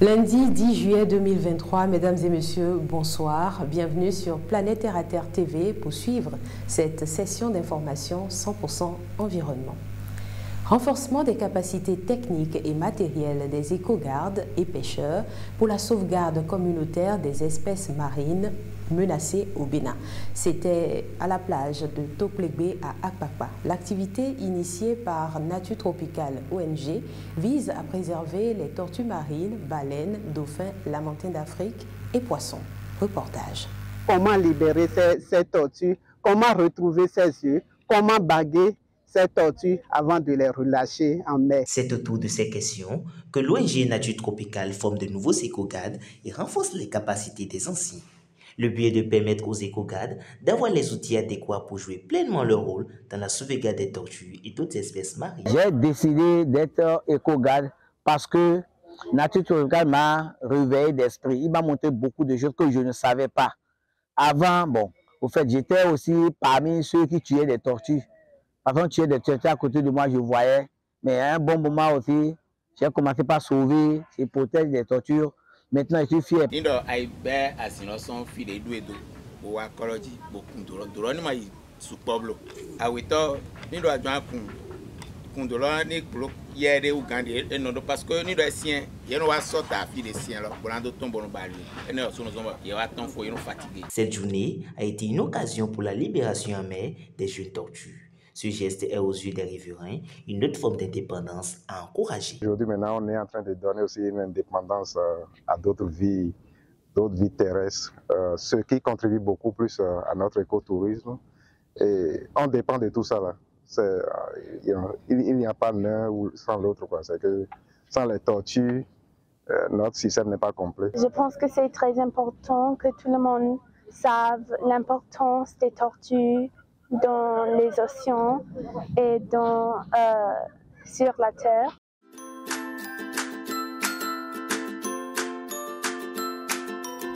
Lundi 10 juillet 2023, mesdames et messieurs, bonsoir. Bienvenue sur Planète Terre à Terre TV pour suivre cette session d'information 100% environnement. Renforcement des capacités techniques et matérielles des éco-gardes et pêcheurs pour la sauvegarde communautaire des espèces marines menacées au Bénin. C'était à la plage de Toplegbe à Akpakpa. L'activité initiée par Nature Tropicale ONG vise à préserver les tortues marines, baleines, dauphins, lamantins d'Afrique et poissons. Reportage. Comment libérer ces tortues, comment retrouver ces œufs, comment baguer ces tortues avant de les relâcher en mer. C'est autour de ces questions que l'ONG Nature Tropicale forme de nouveaux éco-gardes et renforce les capacités des anciens. Le but est de permettre aux éco-gardes d'avoir les outils adéquats pour jouer pleinement leur rôle dans la sauvegarde des tortues et d'autres espèces marines. J'ai décidé d'être éco-garde parce que Nature Tropicale m'a réveillé d'esprit. Il m'a montré beaucoup de choses que je ne savais pas. Avant, au fait, j'étais aussi parmi ceux qui tuaient des tortues. Avant de tuer des tortues à côté de moi, je voyais. Mais à un bon moment aussi, j'ai commencé par sauver et protéger des tortues. Maintenant, je suis fier. Cette journée a été une occasion pour la libération en mer des jeunes tortues. Ce geste est aux yeux des riverains une autre forme d'indépendance à encourager. Aujourd'hui, maintenant, on est en train de donner aussi une indépendance à d'autres vies terrestres, ce qui contribue beaucoup plus à notre écotourisme. Et on dépend de tout ça là. Il n'y a pas l'un sans l'autre. C'est que sans les tortues, notre système n'est pas complet. Je pense que c'est très important que tout le monde sache l'importance des tortues dans les océans et sur la terre.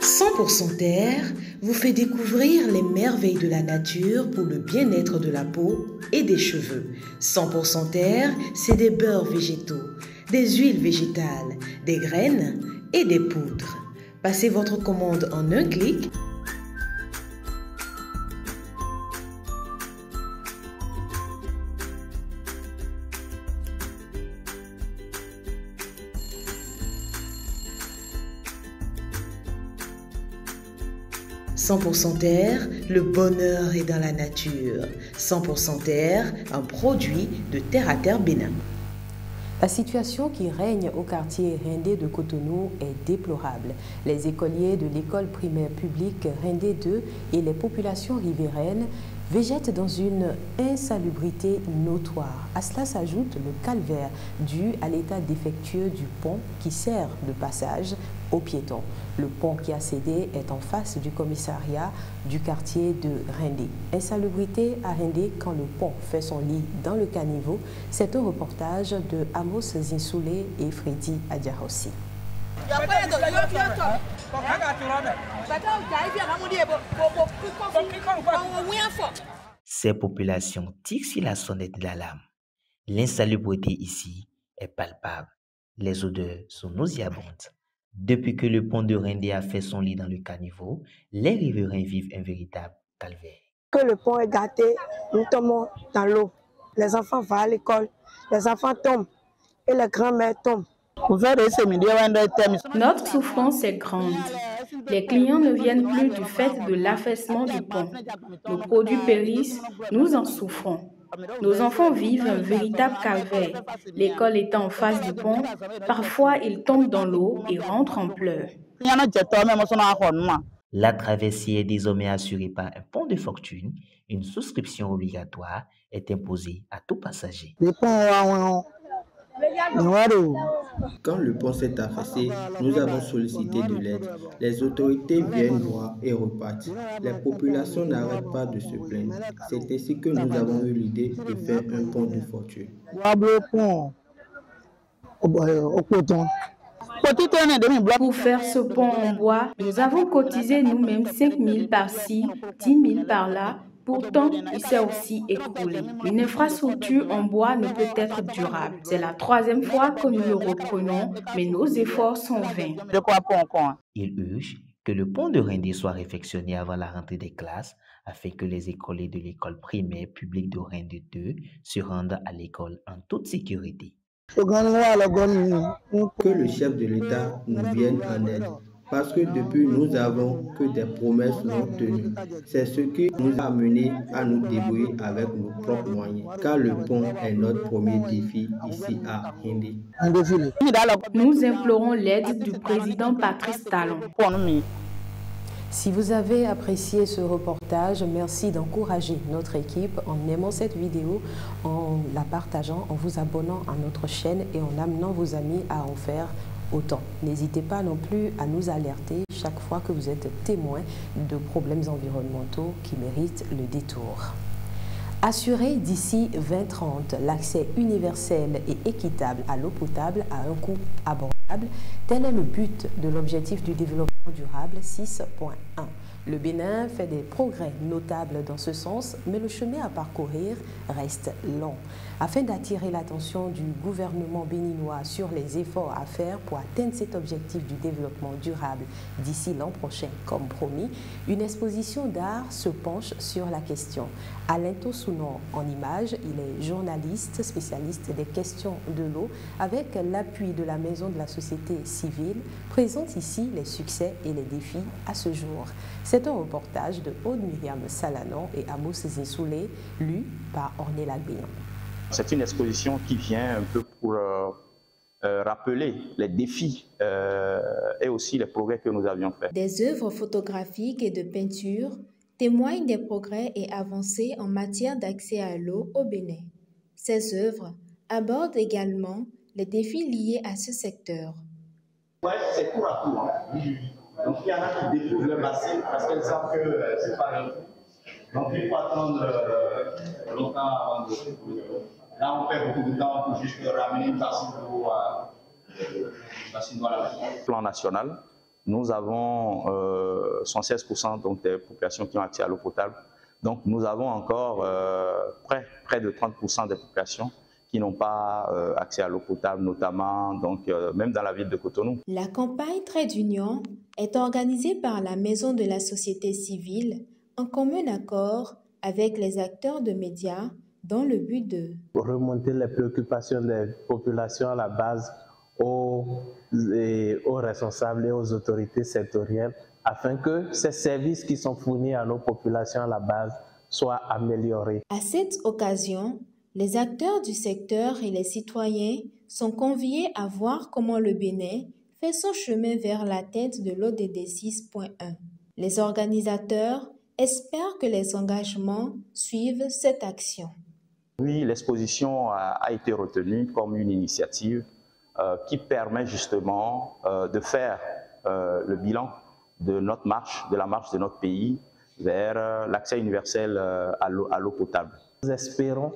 « 100% Terre vous fait découvrir les merveilles de la nature pour le bien-être de la peau et des cheveux. 100% Terre, c'est des beurres végétaux, des huiles végétales, des graines et des poudres. Passez votre commande en un clic. « 100% Terre, le bonheur est dans la nature. 100% Terre, un produit de Terre à Terre Bénin. » La situation qui règne au quartier Rindé de Cotonou est déplorable. Les écoliers de l'école primaire publique Rindé 2 et les populations riveraines végètent dans une insalubrité notoire. À cela s'ajoute le calvaire dû à l'état défectueux du pont qui sert de passage aux piétons. Le pont qui a cédé est en face du commissariat du quartier de Rindé. Insalubrité à Rindé quand le pont fait son lit dans le caniveau. C'est un reportage de Amos Zinsoulé et Freddy Adiarossi. Ces populations tirent sur la sonnette d'alarme. L'insalubrité ici est palpable. Les odeurs sont nauséabondes. Depuis que le pont de Rindé a fait son lit dans le caniveau, les riverains vivent un véritable calvaire. Que le pont est gâté, nous tombons dans l'eau. Les enfants vont à l'école, les enfants tombent et les grands-mères tombent. Notre souffrance est grande. Les clients ne viennent plus du fait de l'affaissement du pont. Nos produits périssent, nous en souffrons. Nos enfants vivent un véritable calvaire. L'école étant en face du pont, parfois ils tombent dans l'eau et rentrent en pleurs. La traversée est désormais assurée par un pont de fortune. Une souscription obligatoire est imposée à tout passager. Quand le pont s'est affaissé, nous avons sollicité de l'aide. Les autorités viennent voir et repartent. Les populations n'arrêtent pas de se plaindre. C'est ainsi que nous avons eu l'idée de faire un pont de fortune. Pour faire ce pont en bois, nous avons cotisé nous-mêmes 5 000 par-ci, 10 000 par-là, Pourtant, il s'est aussi écroulé. Une infrastructure en bois ne peut être durable. C'est la troisième fois que nous le reprenons, mais nos efforts sont vains. Il urge que le pont de Rindé soit réfectionné avant la rentrée des classes afin que les écoliers de l'école primaire publique de Rindé 2 se rendent à l'école en toute sécurité. Que le chef de l'État nous vienne en aide. Parce que depuis, nous n'avons que des promesses non tenues. C'est ce qui nous a amenés à nous débrouiller avec nos propres moyens. Car le pont est notre premier défi ici à Rindé. Nous implorons l'aide du président Patrice Talon. Si vous avez apprécié ce reportage, merci d'encourager notre équipe en aimant cette vidéo, en la partageant, en vous abonnant à notre chaîne et en amenant vos amis à en faire autant. N'hésitez pas non plus à nous alerter chaque fois que vous êtes témoin de problèmes environnementaux qui méritent le détour. Assurer d'ici 2030 l'accès universel et équitable à l'eau potable à un coût abordable, tel est le but de l'objectif du développement durable 6.1. Le Bénin fait des progrès notables dans ce sens, mais le chemin à parcourir reste long. Afin d'attirer l'attention du gouvernement béninois sur les efforts à faire pour atteindre cet objectif du développement durable d'ici l'an prochain, comme promis, une exposition d'art se penche sur la question. Alain Tossounon en image, il est journaliste, spécialiste des questions de l'eau, avec l'appui de la Maison de la Société Civile, présente ici les succès et les défis à ce jour. C'est un reportage de Aude Myriam Salanon et Amos Zessoulé, lu par Ornella Béon. C'est une exposition qui vient un peu pour rappeler les défis et aussi les progrès que nous avions faits. Des œuvres photographiques et de peinture témoignent des progrès et avancées en matière d'accès à l'eau au Bénin. Ces œuvres abordent également les défis liés à ce secteur. Ouais, c'est tour à tour. Hein. Donc il y en a qui découvrent le bassin parce qu'elles savent que c'est pas leur. Donc il faut attendre longtemps avant de se poser. Là, on perd beaucoup de temps pour juste ramener une bassine d'eau à la maison. Plan national, nous avons 116% donc, des populations qui ont accès à l'eau potable. Donc nous avons encore près de 30% des populations qui n'ont pas accès à l'eau potable, notamment donc, même dans la ville de Cotonou. La campagne Trait d'Union est organisée par la Maison de la Société Civile en commun accord avec les acteurs de médias dans le but de remonter les préoccupations des populations à la base aux responsables et aux autorités sectorielles afin que ces services qui sont fournis à nos populations à la base soient améliorés. À cette occasion, les acteurs du secteur et les citoyens sont conviés à voir comment le Bénin fait son chemin vers l'atteinte de l'ODD 6.1. Les organisateurs espèrent que les engagements suivent cette action. Oui, l'exposition a été retenue comme une initiative qui permet justement de faire le bilan de notre marche, de la marche de notre pays vers l'accès universel à l'eau potable. Nous espérons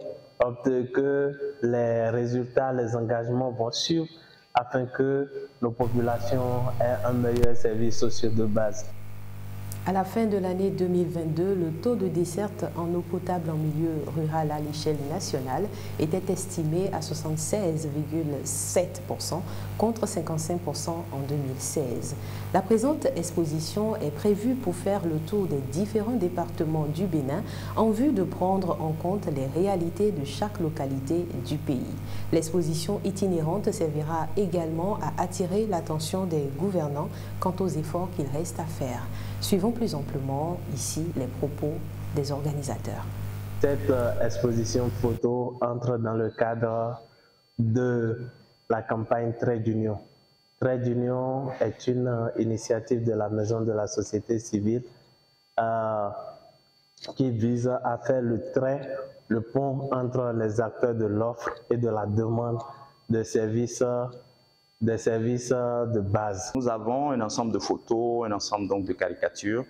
que les résultats, les engagements vont suivre afin que nos populations aient un meilleur service social de base. À la fin de l'année 2022, le taux de desserte en eau potable en milieu rural à l'échelle nationale était estimé à 76,7% contre 55% en 2016. La présente exposition est prévue pour faire le tour des différents départements du Bénin en vue de prendre en compte les réalités de chaque localité du pays. L'exposition itinérante servira également à attirer l'attention des gouvernants quant aux efforts qu'il reste à faire. Suivons plus amplement ici les propos des organisateurs. Cette exposition photo entre dans le cadre de la campagne Trait d'Union. Trait d'Union est une initiative de la Maison de la Société Civile qui vise à faire le trait, le pont entre les acteurs de l'offre et de la demande de services de base. Nous avons un ensemble de photos, un ensemble donc de caricatures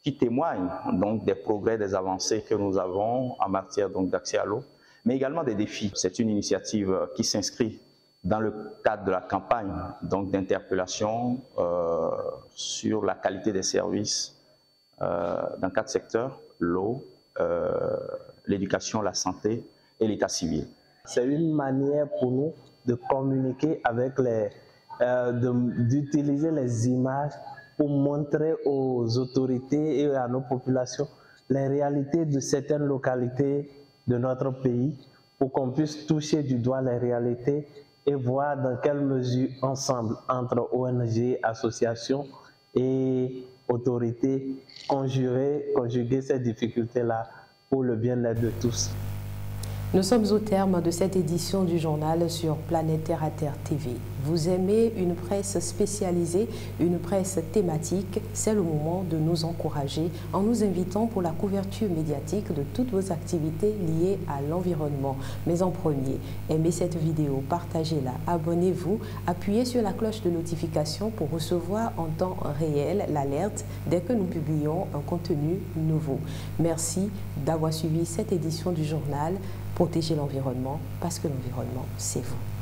qui témoignent donc des progrès, des avancées que nous avons en matière d'accès à l'eau, mais également des défis. C'est une initiative qui s'inscrit dans le cadre de la campagne d'interpellation sur la qualité des services dans 4 secteurs, l'eau, l'éducation, la santé et l'état civil. C'est une manière pour nous de communiquer avec d'utiliser les images pour montrer aux autorités et à nos populations les réalités de certaines localités de notre pays, pour qu'on puisse toucher du doigt les réalités et voir dans quelle mesure ensemble, entre ONG, associations et autorités, conjuguer ces difficultés-là pour le bien-être de tous. Nous sommes au terme de cette édition du journal sur Planète Terre à Terre TV. Vous aimez une presse spécialisée, une presse thématique, c'est le moment de nous encourager en nous invitant pour la couverture médiatique de toutes vos activités liées à l'environnement. Mais en premier, aimez cette vidéo, partagez-la, abonnez-vous, appuyez sur la cloche de notification pour recevoir en temps réel l'alerte dès que nous publions un contenu nouveau. Merci d'avoir suivi cette édition du journal. Protégez l'environnement parce que l'environnement, c'est vous.